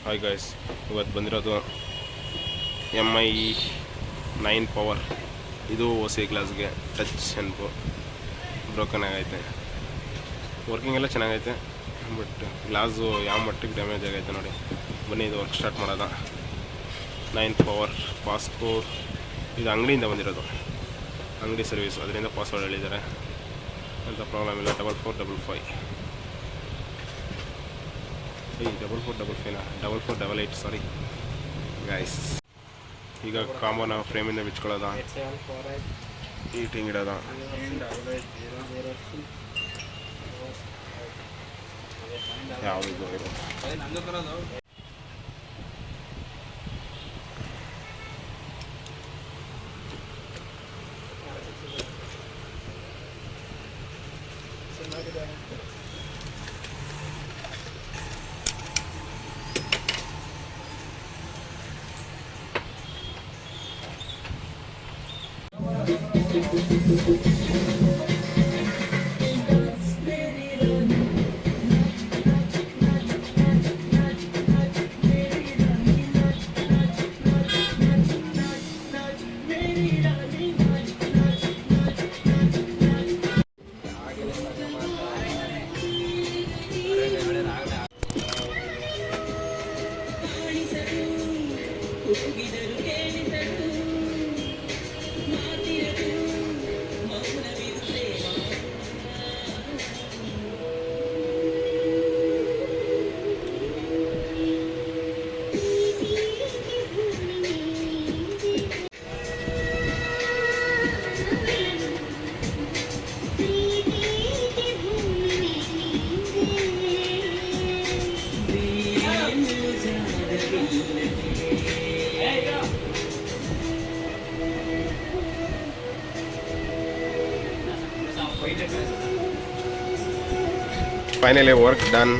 Hi guys, ಇವತ್ತು ಬಂದಿರೋದು MI 9 power. ಇದು ಹೊಸ ಗ್ಲಾಸ್ಗೆ ಟಚ್ ಅನ್ಬೋ ಬ್ರೋಕನ್ ಆಗೈತೆ. ವರ್ಕಿಂಗ್ ಎಲ್ಲ ಚೆನ್ನಾಗೈತೆ, ಬಟ್ ಗ್ಲಾಸು ಯಾವ ಮಟ್ಟಿಗೆ ಡ್ಯಾಮೇಜ್ ಆಗೈತೆ ನೋಡಿ. ಬನ್ನಿ ಇದು ವರ್ಕ್ ಸ್ಟಾರ್ಟ್ ಮಾಡೋದ. 9 ಪವರ್ ಪಾಸ್ಕೋಡ್. ಇದು ಅಂಗಡಿಯಿಂದ ಬಂದಿರೋದು, ಅಂಗಡಿ ಸರ್ವಿಸ್, ಅದರಿಂದ ಪಾಸ್ವರ್ಡ್ ಹೇಳಿದ್ದಾರೆ ಅಂತ. ಪ್ರಾಬ್ಲಮ್ ಇಲ್ಲ. 4455 4455 4488 ಸಾರಿ ಗೈಸ್. ಈಗ ಕಾಂಬೋನ ಫ್ರೇಮಿಂದ ಬಿಚ್ಕೊಳ್ಳೋದ, ಹೀಟಿಂಗ್ ಇಡೋದ. ಯಾವುದು finally work done.